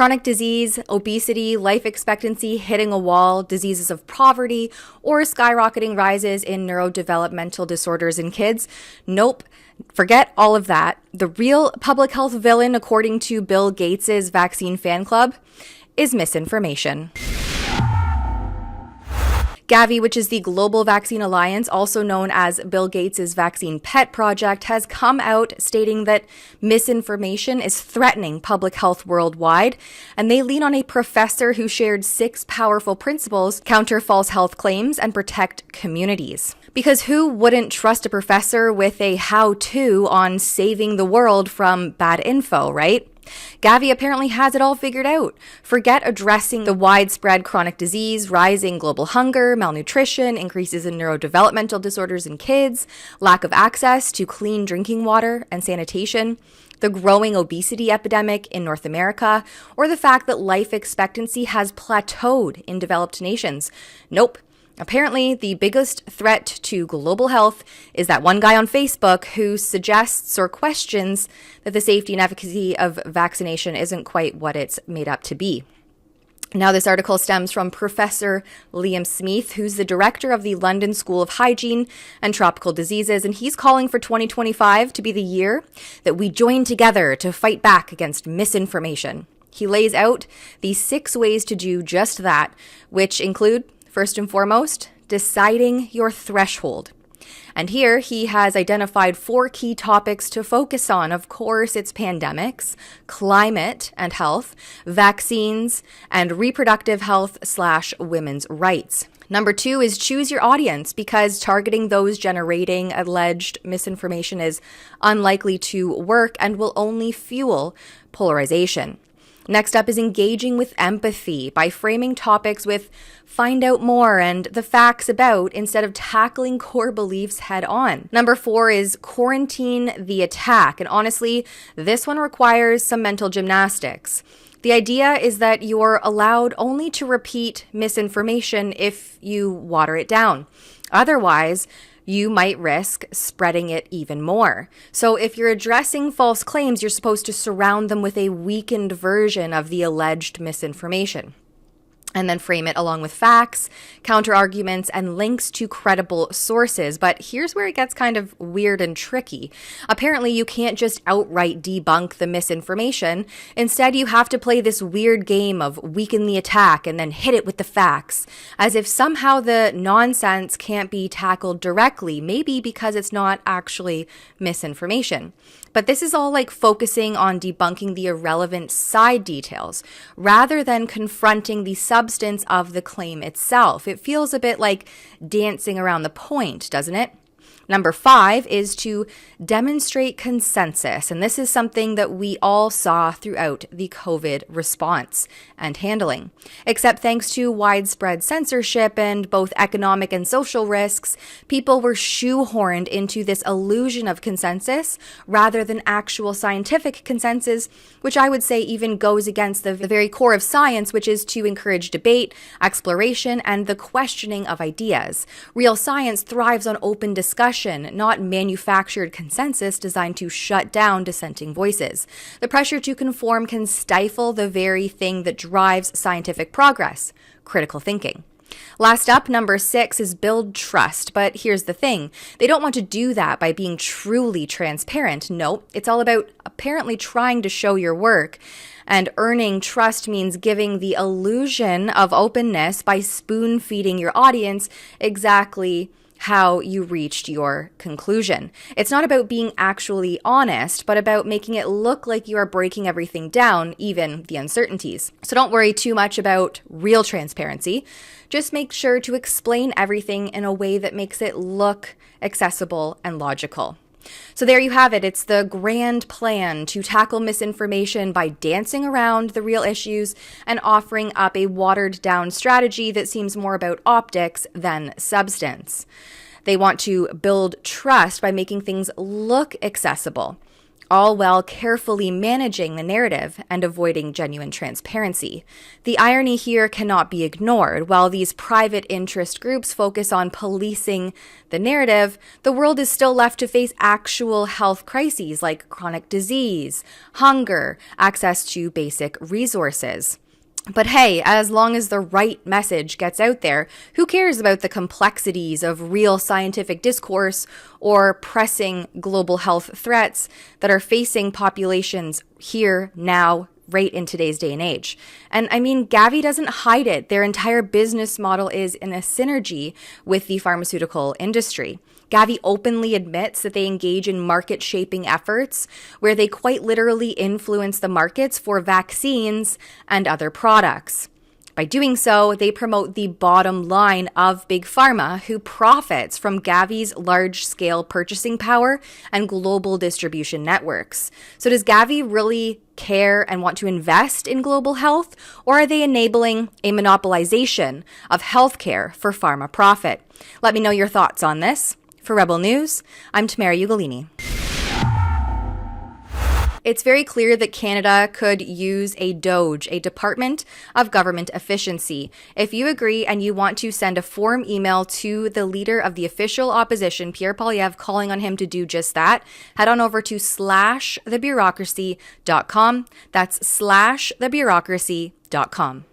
Chronic disease, obesity, life expectancy hitting a wall, diseases of poverty, or skyrocketing rises in neurodevelopmental disorders in kids. Nope. Forget all of that. The real public health villain, according to Bill Gates' vaccine fan club, is misinformation. Gavi, which is the Global Vaccine Alliance, also known as Bill Gates' Vaccine Pet Project, has come out stating that misinformation is threatening public health worldwide, and they lean on a professor who shared 6 powerful principles: counter false health claims and protect communities. Because who wouldn't trust a professor with a how-to on saving the world from bad info, right? Gavi apparently has it all figured out. Forget addressing the widespread chronic disease, rising global hunger, malnutrition, increases in neurodevelopmental disorders in kids, lack of access to clean drinking water and sanitation, the growing obesity epidemic in North America, or the fact that life expectancy has plateaued in developed nations. Nope. Apparently, the biggest threat to global health is that one guy on Facebook who suggests or questions that the safety and efficacy of vaccination isn't quite what it's made up to be. Now, this article stems from Professor Liam Smith, who's the director of the London School of Hygiene and Tropical Diseases, and he's calling for 2025 to be the year that we join together to fight back against misinformation. He lays out the 6 ways to do just that, which include, first and foremost, deciding your threshold. And here he has identified 4 key topics to focus on. Of course, it's pandemics, climate and health, vaccines, and reproductive health/women's rights. Number 2 is choose your audience, because targeting those generating alleged misinformation is unlikely to work and will only fuel polarization. Next up is engaging with empathy by framing topics with find out more and the facts about instead of tackling core beliefs head on. Number 4 is quarantine the attack. And honestly, this one requires some mental gymnastics. The idea is that you're allowed only to repeat misinformation if you water it down. Otherwise, you might risk spreading it even more. So if you're addressing false claims, you're supposed to surround them with a weakened version of the alleged misinformation, and then frame it along with facts, counter-arguments, and links to credible sources. But here's where it gets kind of weird and tricky. Apparently, you can't just outright debunk the misinformation. Instead, you have to play this weird game of weaken the attack and then hit it with the facts, as if somehow the nonsense can't be tackled directly, maybe because it's not actually misinformation. But this is all like focusing on debunking the irrelevant side details rather than confronting the substance of the claim itself. It feels a bit like dancing around the point, doesn't it? Number 5 is to demonstrate consensus. And this is something that we all saw throughout the COVID response and handling. Except thanks to widespread censorship and both economic and social risks, people were shoehorned into this illusion of consensus rather than actual scientific consensus, which I would say even goes against the very core of science, which is to encourage debate, exploration, and the questioning of ideas. Real science thrives on open discussion, not manufactured consensus designed to shut down dissenting voices. The pressure to conform can stifle the very thing that drives scientific progress: critical thinking. Last up, number 6 is build trust. But here's the thing. They don't want to do that by being truly transparent. No, it's all about apparently trying to show your work. And earning trust means giving the illusion of openness by spoon-feeding your audience exactly how you reached your conclusion. It's not about being actually honest, but about making it look like you are breaking everything down, even the uncertainties. So don't worry too much about real transparency. Just make sure to explain everything in a way that makes it look accessible and logical. So there you have it. It's the grand plan to tackle misinformation by dancing around the real issues and offering up a watered-down strategy that seems more about optics than substance. They want to build trust by making things look accessible. all while carefully managing the narrative and avoiding genuine transparency. The irony here cannot be ignored. While these private interest groups focus on policing the narrative, the world is still left to face actual health crises like chronic disease, hunger, access to basic resources. But hey, as long as the right message gets out there, who cares about the complexities of real scientific discourse or pressing global health threats that are facing populations here, now, right in today's day and age? And I mean, Gavi doesn't hide it. Their entire business model is in a synergy with the pharmaceutical industry. Gavi openly admits that they engage in market-shaping efforts where they quite literally influence the markets for vaccines and other products. By doing so, they promote the bottom line of Big Pharma, who profits from Gavi's large-scale purchasing power and global distribution networks. So does Gavi really care and want to invest in global health, or are they enabling a monopolization of healthcare for pharma profit? Let me know your thoughts on this. For Rebel News, I'm Tamara Ugolini. It's very clear that Canada could use a DOGE, a Department of Government Efficiency. If you agree and you want to send a form email to the leader of the official opposition, Pierre Poilievre, calling on him to do just that, head on over to /thebureaucracy.com. That's /thebureaucracy.com.